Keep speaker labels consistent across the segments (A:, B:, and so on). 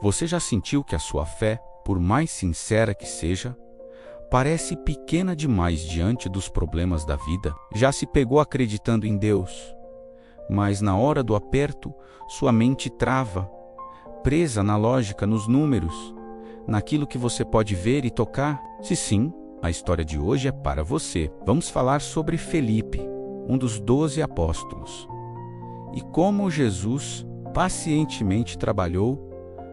A: Você já sentiu que a sua fé, por mais sincera que seja, parece pequena demais diante dos problemas da vida? Já se pegou acreditando em Deus, mas na hora do aperto, sua mente trava, presa na lógica, nos números, naquilo que você pode ver e tocar? Se sim, a história de hoje é para você. Vamos falar sobre Felipe, um dos 12 apóstolos, e como Jesus pacientemente trabalhou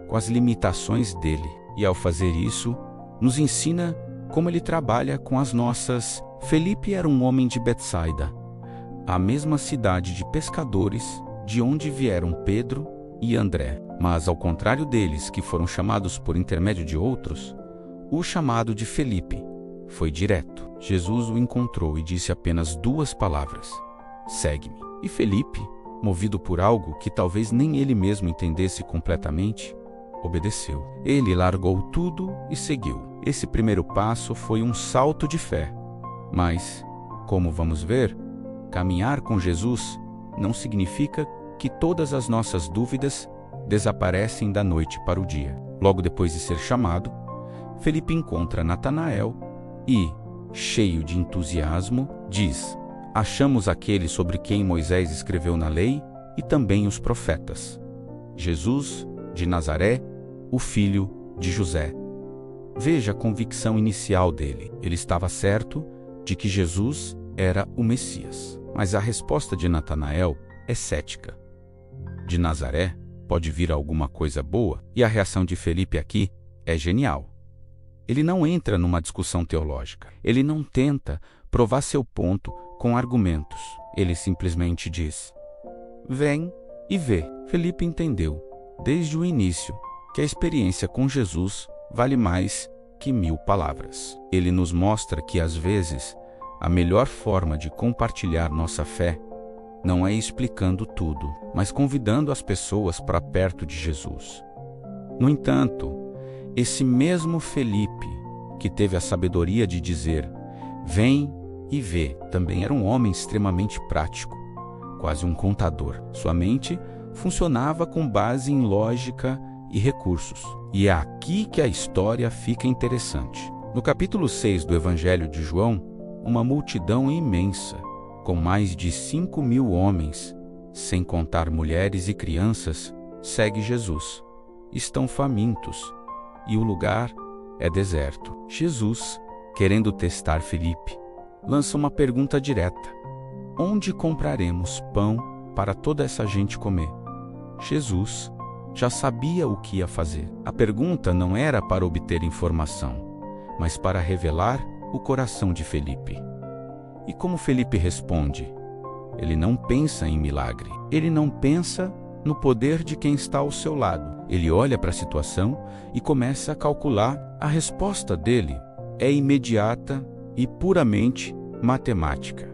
A: com as limitações dele. E ao fazer isso, nos ensina como ele trabalha com as nossas. Felipe era um homem de Betsaida, a mesma cidade de pescadores de onde vieram Pedro e André. Mas ao contrário deles, que foram chamados por intermédio de outros, o chamado de Felipe foi direto. Jesus o encontrou e disse apenas 2 palavras: segue-me. E Felipe, movido por algo que talvez nem ele mesmo entendesse completamente, obedeceu. Ele largou tudo e seguiu. Esse primeiro passo foi um salto de fé. Mas, como vamos ver, caminhar com Jesus não significa que todas as nossas dúvidas desaparecem da noite para o dia. Logo depois de ser chamado, Felipe encontra Natanael e, cheio de entusiasmo, diz: achamos aquele sobre quem Moisés escreveu na lei e também os profetas, Jesus de Nazaré, o filho de José. Veja a convicção inicial dele. Ele estava certo de que Jesus era o Messias. Mas a resposta de Natanael é cética. De Nazaré pode vir alguma coisa boa? E a reação de Felipe aqui é genial. Ele não entra numa discussão teológica. Ele não tenta provar seu ponto com argumentos. Ele simplesmente diz: vem e vê. Felipe entendeu, desde o início, que a experiência com Jesus vale mais que 1000 palavras. Ele nos mostra que, às vezes, a melhor forma de compartilhar nossa fé não é explicando tudo, mas convidando as pessoas para perto de Jesus. No entanto, esse mesmo Felipe, que teve a sabedoria de dizer: vem e vê, também era um homem extremamente prático, quase um contador. Sua mente funcionava com base em lógica e recursos. E é aqui que a história fica interessante. No capítulo 6 do Evangelho de João, uma multidão imensa, com mais de 5.000 homens, sem contar mulheres e crianças, segue Jesus. Estão famintos e o lugar é deserto. Jesus, querendo testar Felipe, lança uma pergunta direta: onde compraremos pão para toda essa gente comer? Jesus já sabia o que ia fazer. A pergunta não era para obter informação, mas para revelar o coração de Felipe. E como Felipe responde? Ele não pensa em milagre. Ele não pensa no poder de quem está ao seu lado. Ele olha para a situação e começa a calcular. A resposta dele é imediata e puramente matemática.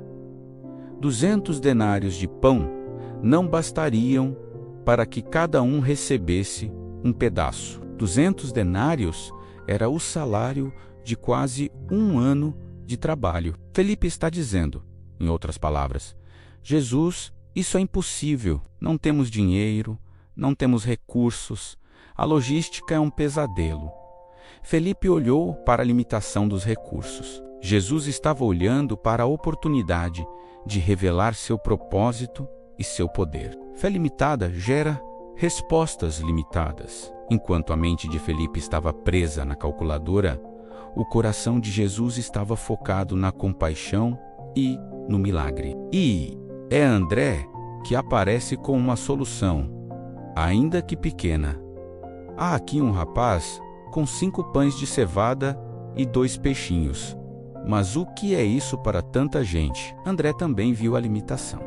A: 200 denários de pão não bastariam para que cada um recebesse um pedaço. 200 denários era o salário de quase um ano de trabalho. Felipe está dizendo, em outras palavras: Jesus, isso é impossível. Não temos dinheiro, não temos recursos, a logística é um pesadelo. Felipe olhou para a limitação dos recursos. Jesus estava olhando para a oportunidade de revelar seu propósito e seu poder. Fé limitada gera respostas limitadas. Enquanto a mente de Felipe estava presa na calculadora, o coração de Jesus estava focado na compaixão e no milagre. E é André que aparece com uma solução, ainda que pequena. Há aqui um rapaz com 5 pães de cevada e 2 peixinhos. Mas o que é isso para tanta gente? André também viu a limitação,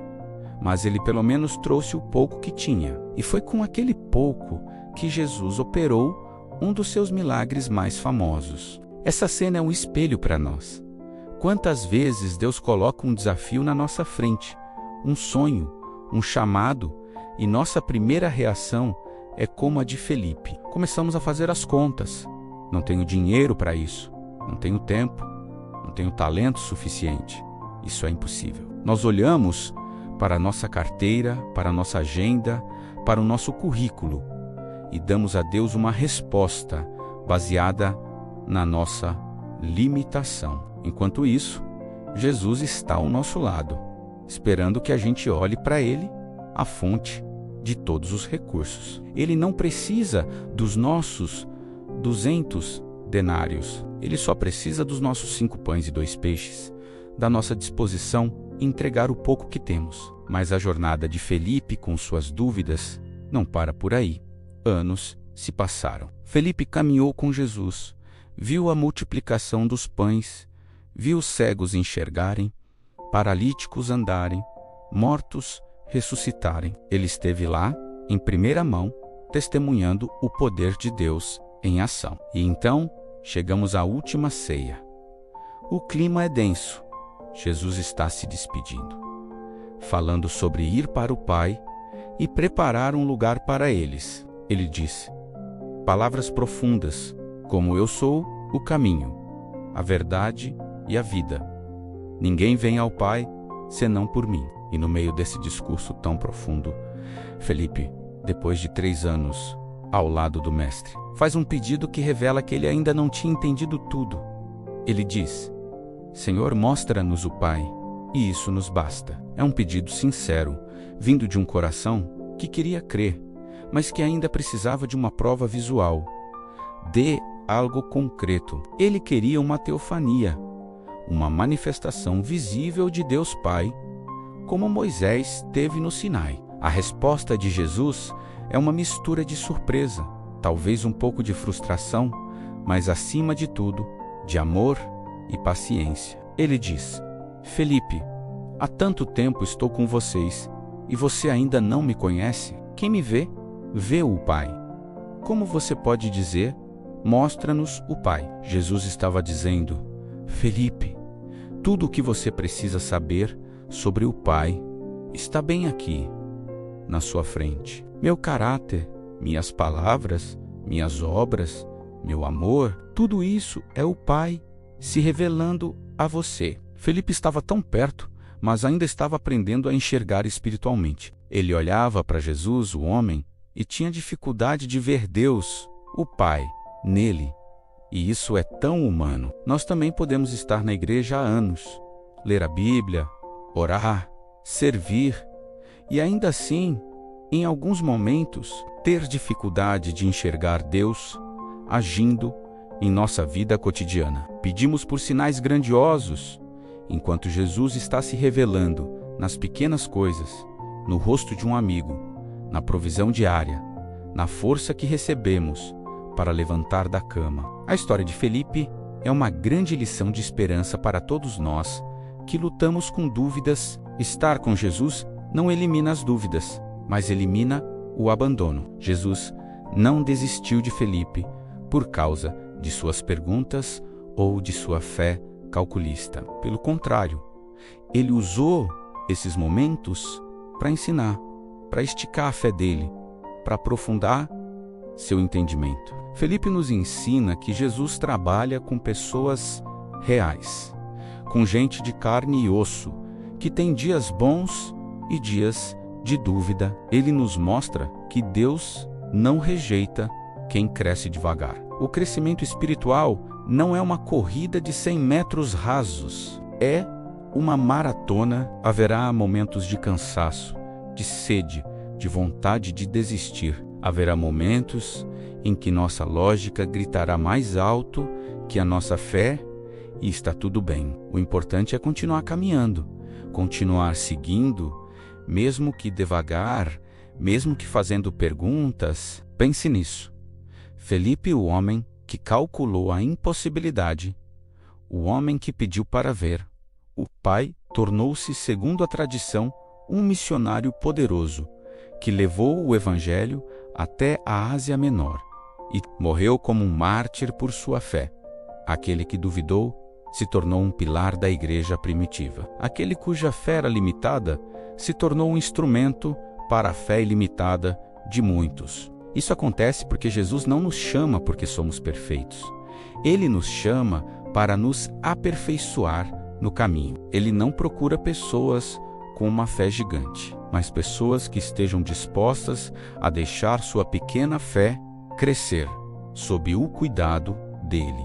A: mas ele pelo menos trouxe o pouco que tinha. E foi com aquele pouco que Jesus operou um dos seus milagres mais famosos. Essa cena é um espelho para nós. Quantas vezes Deus coloca um desafio na nossa frente, um sonho, um chamado, e nossa primeira reação é como a de Felipe. Começamos a fazer as contas. Não tenho dinheiro para isso, não tenho tempo, não tenho talento suficiente. Isso é impossível. Nós olhamos para a nossa carteira, para a nossa agenda, para o nosso currículo e damos a Deus uma resposta baseada na nossa limitação. Enquanto isso, Jesus está ao nosso lado, esperando que a gente olhe para Ele, a fonte de todos os recursos. Ele não precisa dos nossos 200 denários. Ele só precisa dos nossos 5 pães e 2 peixes, da nossa disposição em entregar o pouco que temos. Mas a jornada de Felipe com suas dúvidas não para por aí. Anos se passaram. Felipe caminhou com Jesus, viu a multiplicação dos pães, viu os cegos enxergarem, paralíticos andarem, mortos ressuscitarem. Ele esteve lá, em primeira mão, testemunhando o poder de Deus em ação. E então, chegamos à última ceia. O clima é denso. Jesus está se despedindo, falando sobre ir para o Pai e preparar um lugar para eles. Ele disse palavras profundas, como eu sou o caminho, a verdade e a vida. Ninguém vem ao Pai senão por mim. E no meio desse discurso tão profundo, Felipe, depois de 3 anos ao lado do Mestre, faz um pedido que revela que ele ainda não tinha entendido tudo. Ele diz: Senhor, mostra-nos o Pai, e isso nos basta. É um pedido sincero, vindo de um coração que queria crer, mas que ainda precisava de uma prova visual. Dê algo concreto. Ele queria uma teofania, uma manifestação visível de Deus Pai, como Moisés teve no Sinai. A resposta de Jesus é uma mistura de surpresa, talvez um pouco de frustração, mas acima de tudo, de amor e paciência. Ele diz: Felipe, há tanto tempo estou com vocês e você ainda não me conhece? Quem me vê, vê o Pai. Como você pode dizer, mostra-nos o Pai? Jesus estava dizendo: Felipe, tudo o que você precisa saber sobre o Pai está bem aqui, na sua frente. Meu caráter, minhas palavras, minhas obras, meu amor, tudo isso é o Pai se revelando a você. Felipe estava tão perto, mas ainda estava aprendendo a enxergar espiritualmente. Ele olhava para Jesus, o homem, e tinha dificuldade de ver Deus, o Pai, nele. E isso é tão humano. Nós também podemos estar na igreja há anos, ler a Bíblia, orar, servir, e ainda assim, em alguns momentos, ter dificuldade de enxergar Deus agindo em nossa vida cotidiana. Pedimos por sinais grandiosos, enquanto Jesus está se revelando nas pequenas coisas, no rosto de um amigo, na provisão diária, na força que recebemos para levantar da cama. A história de Felipe é uma grande lição de esperança para todos nós que lutamos com dúvidas. Estar com Jesus não elimina as dúvidas, mas elimina o abandono. Jesus não desistiu de Felipe por causa de suas perguntas ou de sua fé calculista. Pelo contrário, ele usou esses momentos para ensinar, para esticar a fé dele, para aprofundar seu entendimento. Felipe nos ensina que Jesus trabalha com pessoas reais, com gente de carne e osso, que tem dias bons e dias de dúvida. Ele nos mostra que Deus não rejeita quem cresce devagar. O crescimento espiritual não é uma corrida de 100 metros rasos, é uma maratona. Haverá momentos de cansaço, de sede, de vontade de desistir. Haverá momentos em que nossa lógica gritará mais alto que a nossa fé, e está tudo bem. O importante é continuar caminhando, continuar seguindo, mesmo que devagar, mesmo que fazendo perguntas. Pense nisso. Felipe, o homem que calculou a impossibilidade, o homem que pediu para ver o Pai, tornou-se, segundo a tradição, um missionário poderoso, que levou o Evangelho até a Ásia Menor e morreu como um mártir por sua fé. Aquele que duvidou se tornou um pilar da igreja primitiva. Aquele cuja fé era limitada se tornou um instrumento para a fé ilimitada de muitos. Isso acontece porque Jesus não nos chama porque somos perfeitos. Ele nos chama para nos aperfeiçoar no caminho. Ele não procura pessoas com uma fé gigante, mas pessoas que estejam dispostas a deixar sua pequena fé crescer sob o cuidado dele.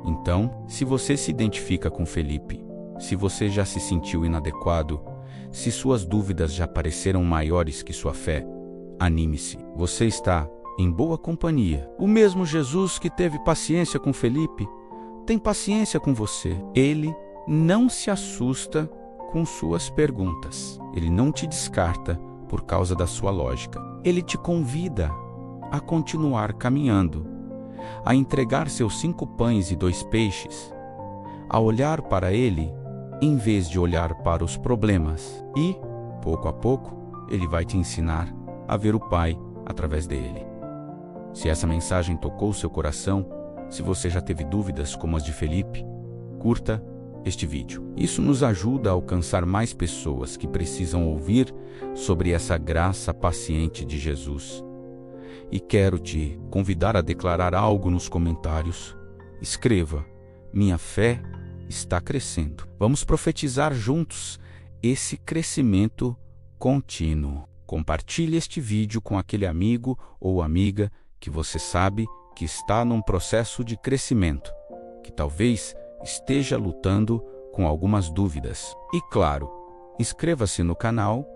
A: Então, se você se identifica com Felipe, se você já se sentiu inadequado, se suas dúvidas já pareceram maiores que sua fé, anime-se. Você está em boa companhia. O mesmo Jesus que teve paciência com Felipe tem paciência com você. Ele não se assusta com suas perguntas. Ele não te descarta por causa da sua lógica. Ele te convida a continuar caminhando, a entregar seus 5 pães e 2 peixes, a olhar para ele em vez de olhar para os problemas. E, pouco a pouco, ele vai te ensinar a ver o Pai através dele. Se essa mensagem tocou seu coração, se você já teve dúvidas como as de Felipe, curta este vídeo. Isso nos ajuda a alcançar mais pessoas que precisam ouvir sobre essa graça paciente de Jesus. E quero te convidar a declarar algo nos comentários. Escreva: minha fé está crescendo. Vamos profetizar juntos esse crescimento contínuo. Compartilhe este vídeo com aquele amigo ou amiga que você sabe que está num processo de crescimento, que talvez esteja lutando com algumas dúvidas. E claro, inscreva-se no canal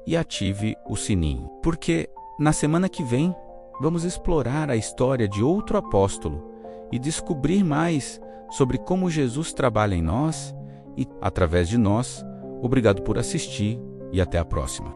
A: e ative o sininho, porque na semana que vem vamos explorar a história de outro apóstolo e descobrir mais sobre como Jesus trabalha em nós e através de nós. Obrigado por assistir e até a próxima.